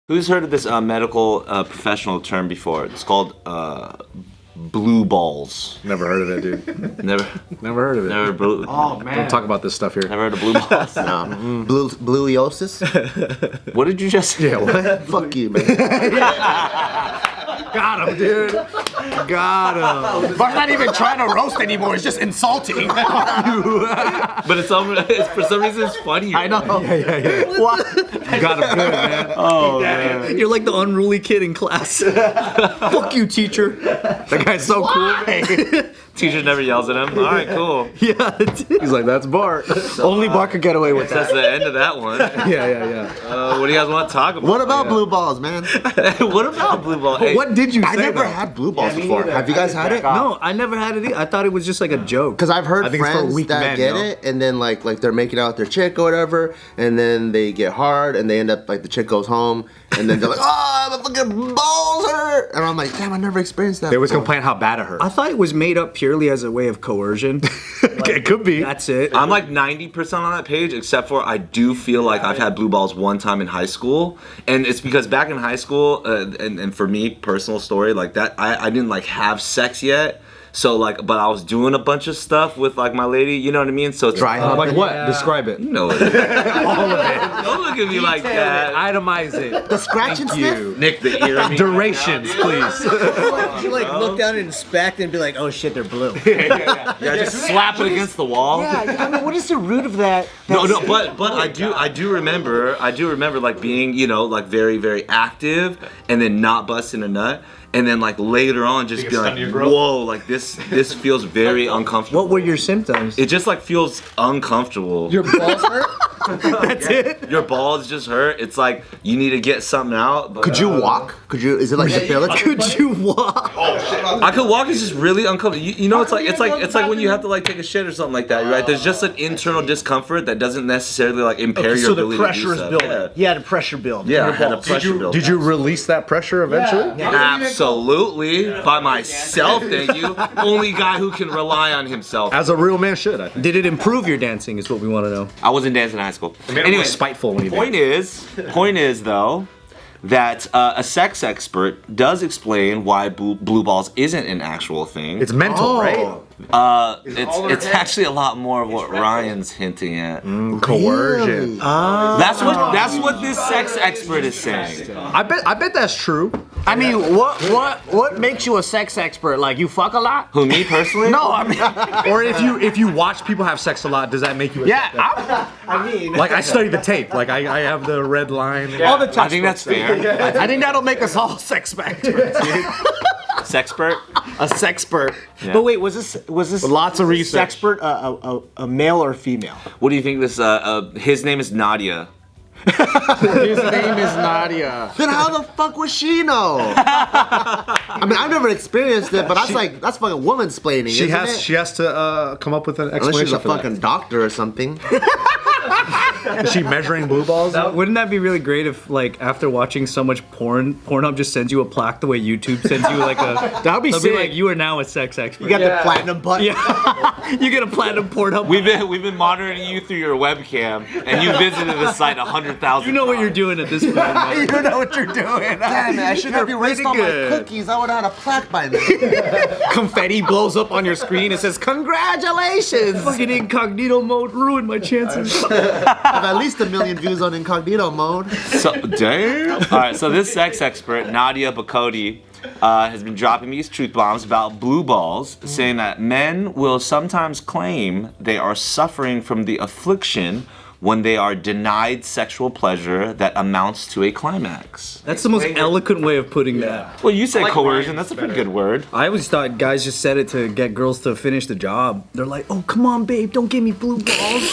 Who's heard of this medical professional term before? It's called BlueBalls. Never heard of it, dude. Never heard of it. Oh man. Don't talk about this stuff here. Never heard of BlueBalls? No. Blueiosis? What did you just say? Yeah, what? Fuck you, man. Got him, dude. Got him. Bart's not even trying to roast anymore. He's just insulting. But it's for some reason it's funny. I know. Yeah. What? You got him good, man. Oh man. You're like the unruly kid in class. Fuck you, teacher. That guy's so cool. Teacher never yells at him. All right, cool. Yeah. He's like, that's Bart. Only Bart could get away with That's the end of that one. Yeah. What do you guys want to talk about? What about blue balls, man? What about blue ball? Hey, What did you say? I never though? had blue balls before. Have you guys had it? No, I never had it either. I thought it was just like a joke. Because I've heard I think it's for friends weak that men, get yo. it, and then like they're making out with their chick or whatever, and then they get hard, and they end up like the chick goes home, and then they're like, oh, my fucking balls hurt, and I'm like, damn, I never experienced that. They always before. complain how bad it hurt. I thought it was made up purely as a way of coercion. It could be. That's it. I'm like 90% on that page, except for I do feel like I've had blue balls one time in high school, and it's because back in high school, and for me, personal story like that, I didn't like have sex yet. So like, but I was doing a bunch of stuff with like my lady, you know what I mean? So it's Dry hump. Like what? Describe it. you know it. All of it. Don't look at me like that. Itemize it. The scratch and sniff? You. Nick the ear. I mean, Durations, please. You like look down and inspect and be like, oh shit, they're blue. yeah, just slap it against the wall. Yeah, I mean, what is the root of that? No, but I do remember like being, you know, like very, very active and then not busting a nut. And then like later on just be like, whoa, like this feels very uncomfortable. What were your symptoms? It just like feels uncomfortable. Your balls hurt? That's it? Your balls just hurt. It's like you need to get something out. But, Could you walk? Is it like debilitating? Could you walk? I could walk. It's just really uncomfortable. You know, it's like when you have to like take a shit or something like that, right? There's just an internal discomfort that doesn't necessarily like impair your So the ability to pressure do is stuff. building. Yeah. He had a pressure build. Yeah, I had a pressure build. Did you release that pressure eventually? Absolutely, by myself. Thank you. Only guy who can rely on himself. As a real man should, I think. Did it improve your dancing is what we want to know. I wasn't dancing in high school. Anyway, spiteful when you did. Point is though, that a sex expert does explain why blue balls isn't an actual thing. It's mental, right? It's actually a lot more of what Ryan's hinting at. Coercion. That's what this sex expert is saying. I bet that's true. I mean, what makes you a sex expert? Like, you fuck a lot? Who, me personally? No, I mean, Or if you watch people have sex a lot, does that make you a sex expert? I mean, Like I study the tape. Like I have the red line. all the I think that's fair. I think that'll make us all sex experts. Sexpert? A sexpert. Yeah. But wait, was this Lots of research. sexpert a male or female? What do you think this? His name is Nadia. His name is Nadia. Then how the fuck would she know? I mean, I've never experienced it, but that's fucking woman-splaining, She isn't it? has to come up with an Unless explanation she's a for that. fucking doctor or something. Is she measuring blue balls? Wouldn't that be really great if, like, after watching so much porn, Pornhub just sends you a plaque the way YouTube sends you, like, a... That'd be they'll sick. be like, you are now a sex expert. You got the platinum button. Yeah. You get a platinum Pornhub. We've been monitoring you through your webcam, and you visited the site 100,000. You know what you're doing at this point, man. You know what you're doing. Damn it, I should have erased all my cookies. I would have had a plaque by now. Confetti blows up on your screen. It says, congratulations. Fucking incognito mode ruined my chances. I have at least 1 million views on incognito mode. So, damn. All right, so this sex expert, Nadia Bakodi, has been dropping these truth bombs about blue balls, saying that men will sometimes claim they are suffering from the affliction when they are denied sexual pleasure that amounts to a climax. That's the most eloquent way of putting that. Well, you said coercion. That's a pretty good word. I always thought guys just said it to get girls to finish the job. They're like, oh, come on, babe, don't give me blue balls.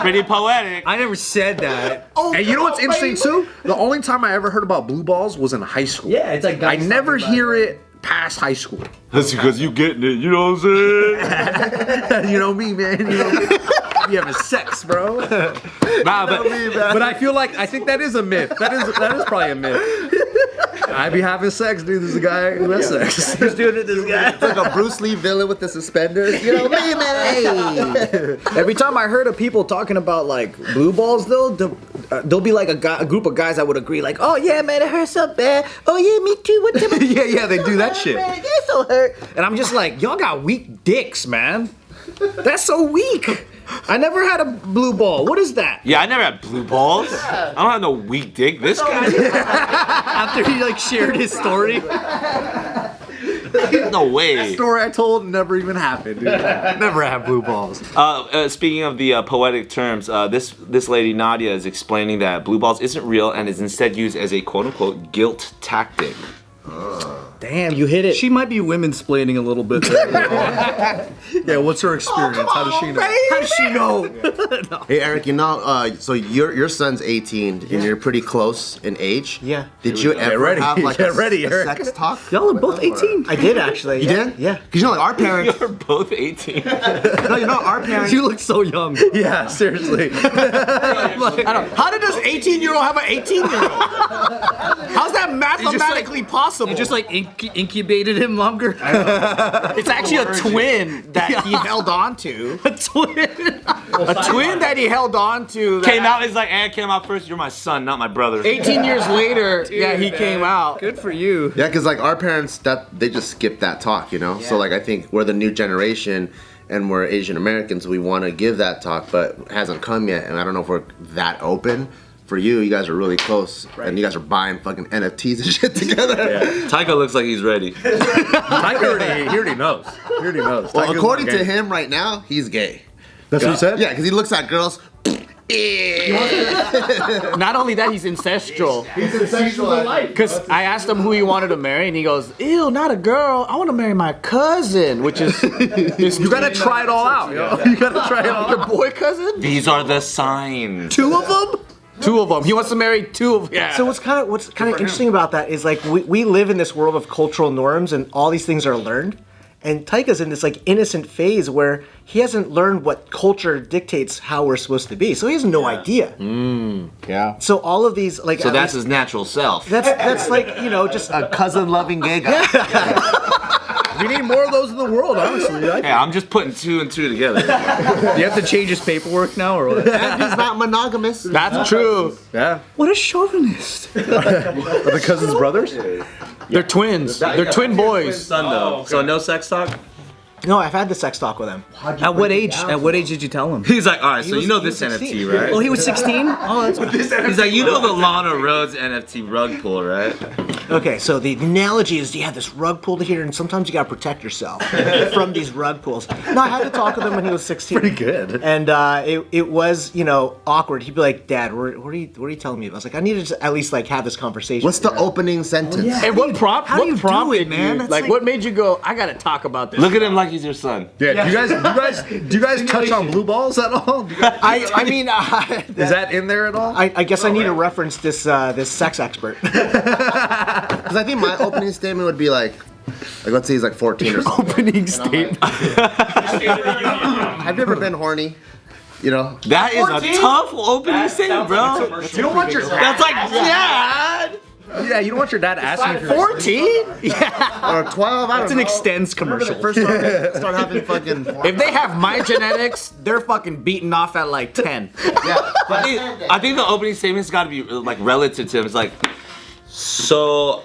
Pretty poetic. I never said that. And you know what's interesting too? The only time I ever heard about blue balls was in high school. Yeah, it's like I guys never talking about hear it past high school. That's because you getting it. You know what I'm saying? You know me, man. You know me. You having sex, bro. Nah, but I think that is a myth. That is probably a myth. I be having sex, dude. This is a guy who has sex. Who's doing it, this guy? It's like a Bruce Lee villain with the suspenders. You know me, man. Every time I heard of people talking about like blue balls, though, there'll be like a group of guys that would agree, like, oh yeah, man, it hurts so bad. Oh yeah, me too. What type of Yeah, they do that shit. Man, it's so hurt. And I'm just like, y'all got weak dicks, man. That's so weak. I never had a blue ball. What is that? Yeah, I never had blue balls. I don't have no weak dick. This guy. After he like shared his story. No way. Story I told never even happened, dude. Never had blue balls. Speaking of the poetic terms, this lady Nadia is explaining that blue balls isn't real and is instead used as a quote-unquote guilt tactic. Damn, you hit it. She might be women-splaining a little bit there. Yeah, what's her experience? How does she know? How does she know? Hey Eric, you know, so your son's 18 and you're pretty close in age. Yeah. Did you ever ready. have like Get ready, a Eric. sex talk? Y'all are both 18. I did actually. You did? Yeah. Because you know, like our parents. You're both 18. No, you know, our parents. You look so young. Yeah, seriously. How did this 18-year-old have an 18-year-old? How's that mathematically possible? You just like incubated him longer. It's actually a twin that he held on to. A twin. A twin that he held on to. that Came out, he's like, I came out first. You're my son, not my brother. 18 years later, yeah, he came out. Good for you. Yeah, because like our parents, they just skipped that talk, you know. So like I think we're the new generation, and we're Asian Americans. We want to give that talk, but it hasn't come yet, and I don't know if we're that open. For you guys are really close, and you guys are buying fucking NFTs and shit together. Taika looks like he's ready. He already knows. He already knows. Well, Tiger's according not to gay. him right now, he's gay. That's what he said? Yeah, because he looks at girls. Not only that, he's ancestral. He's sexual. Because I asked him who he wanted to marry, and he goes, ew, not a girl. I want to marry my cousin, which is this You gotta try it all out, yo. You gotta try it all your out. boy cousin? These are the signs. Two of them? Two of them. He wants to marry two of them. Yeah. So what's kind of interesting about that is like we live in this world of cultural norms and all these things are learned. And Taika's in this like innocent phase where he hasn't learned what culture dictates how we're supposed to be. So he has no idea. Yeah. So all of these like So at that's least- his natural self. that's like, you know, just A cousin-loving gay guy. We need more of those in the world, honestly. Hey, I'm just putting two and two together. You have to change his paperwork now, or what? And he's not monogamous. That's true. Yeah. What a chauvinist. Are the cousins brothers? They're twins. They're twin boys. Son though. So no sex talk? no, I've had the sex talk with him. At what age? At what age did you tell him? He's like, all right, so was- you know he was this 16. NFT, right? Oh, he was 16? Oh, that's good. He's like, you know the Lana Rhodes NFT rug pull, right? Okay, so the analogy is you have this rug pull here, and sometimes you gotta protect yourself from these rug pulls. No, I had to talk with him when he was 16. Pretty good. And it was, you know, awkward. He'd be like, Dad, what are you telling me? I was like, I need to just at least like have this conversation. What's the opening sentence? And what how do you do prompted it, man? you? That's Like, like- what made you go, I gotta talk about this? Look at him like he's your son. Yeah. Do you guys touch on blue balls at all? I mean, Is that in there at all? I guess I need to reference this this sex expert. Because I think my opening statement would be like let's say he's like 14 or something. Opening statement. Have you ever been horny? You know? That is a tough opening statement, bro. You don't want your That's like, Dad! Yeah, you don't want your dad asking for 14? Or 12? I don't That's an know. extends commercial. First start having fucking... If they have my genetics, they're fucking beating off at like 10. I think the opening statement's got to be like relative to him. It's like, so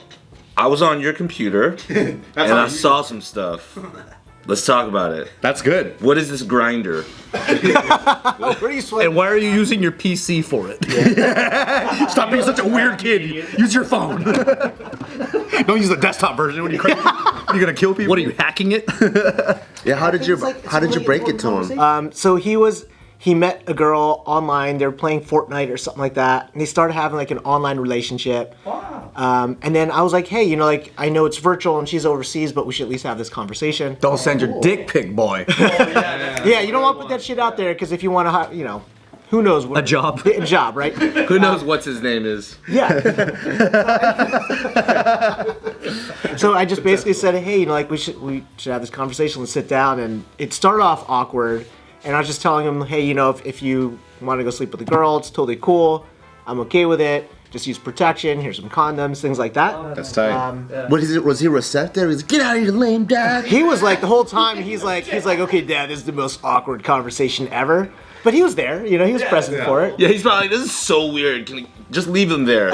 I was on your computer and I saw some stuff. Let's talk about it. That's good. What is this grinder? And why are you using your PC for it? Stop being such a weird kid. Use your phone. Don't use the desktop version. What are you crazy? Are you gonna kill people? What are you hacking it? Yeah, how did you break it to him? So he met a girl online. They were playing Fortnite or something like that, and they started having like an online relationship. And then I was like, hey, you know, like I know it's virtual and she's overseas, but we should at least have this conversation. Don't send your dick pic, boy. Yeah, you don't want to put that shit out there because if you want to, you know, who knows what A job. A job, right? Who knows what's his name is? Yeah. So I just basically said, hey, you know, like we should have this conversation. Let's sit down. And it started off awkward. And I was just telling him, hey, you know, if you want to go sleep with a girl, it's totally cool. I'm okay with it. just use protection. Here's some condoms, things like that. That's tight. Was he receptive? He's get out of here, lame dad. He was like the whole time. He's like, okay, Dad, this is the most awkward conversation ever. But he was there, he was present for it. Yeah, he's probably like, this is so weird. Can you just leave him there?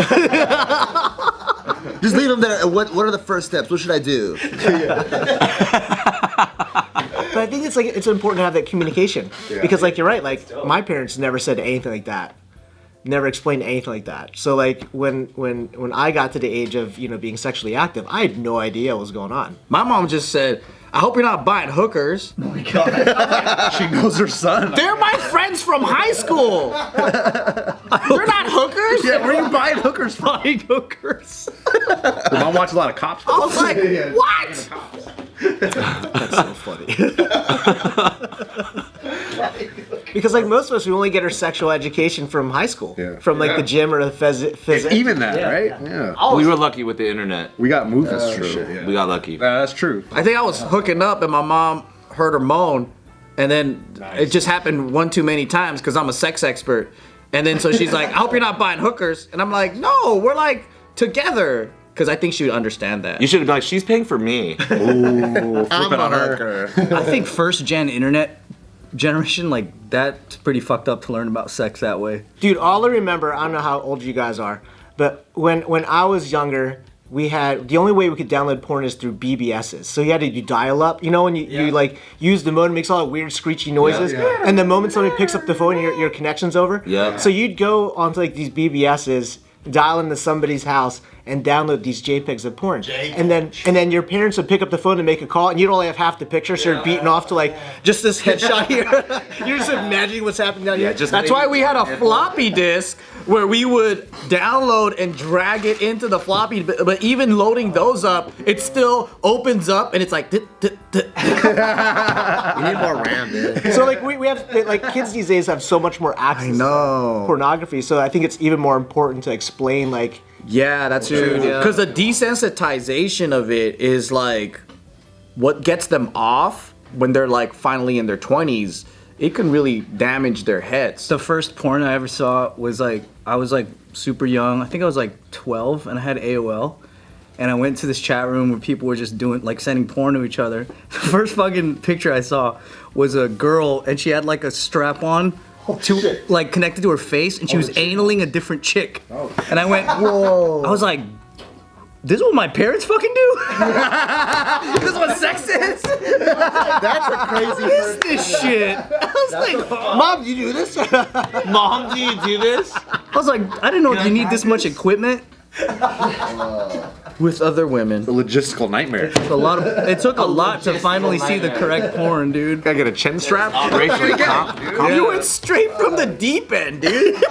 Just leave him there. What are the first steps? What should I do? But I think it's important to have that communication because, like, you're right. Like, my parents never said anything like that, never explained anything like that. So, like, when I got to the age of being sexually active, I had no idea what was going on. My mom just said, I hope you're not buying hookers. Oh my God. She knows her son. They're my friends from high school. They're not hookers? Yeah, where are you buying hookers from? Buying hookers. Did mom watch a lot of cops? I was like, what? That's so funny. Because, like, most of us, we only get our sexual education from high school, from like the gym or the phys. Even that, right? Yeah. We were lucky with the internet. We got moved. That's true. We got lucky. That's true. I think I was hooking up and my mom heard her moan, and then it just happened one too many times because I'm a sex expert. And then so she's like, I hope you're not buying hookers. And I'm like, no, we're like together. Because I think she would understand that. You should have been like, she's paying for me. Ooh, flip it on her. I think first gen internet generation, like, that's pretty fucked up to learn about sex that way. Dude, all I remember, I don't know how old you guys are, but when I was younger, we had, the only way we could download porn is through BBSs. So you had to do dial-up, when you like use the modem, it makes all that weird screechy noises, and the moment somebody picks up the phone, your connection's over. Yeah. So you'd go onto like these BBSs, dial into somebody's house, and download these JPEGs of porn. And then your parents would pick up the phone and make a call, and you'd only have half the picture, so you're beating off to like just this headshot here. You're just imagining what's happening down here. That's why we had a floppy disk where we would download and drag it into the floppy, but even loading those up, it still opens up and it's like, You need more RAM, dude. So like we have, like, kids these days have so much more access to pornography, so I think it's even more important to explain, like, yeah, that's true. Because the desensitization of it is like what gets them off when they're like finally in their 20s. It can really damage their heads. The first porn I ever saw was like, I was like super young. I think I was like 12 and I had AOL. And I went to this chat room where people were just doing, like, sending porn to each other. The first fucking picture I saw was a girl and she had like a strap on. Like connected to her face, and she was analing a different chick. And I went, whoa. I was like, this is what my parents fucking do? This is what sex is? That's a crazy. What is this shit? I was like, Mom, do you do this? Mom, do you do this? I was like, I didn't know you need this much equipment. With other women. A logistical nightmare. It took a lot to finally see the correct porn, dude. Gotta get a chin strap. Racially comp. You went straight from the deep end, dude.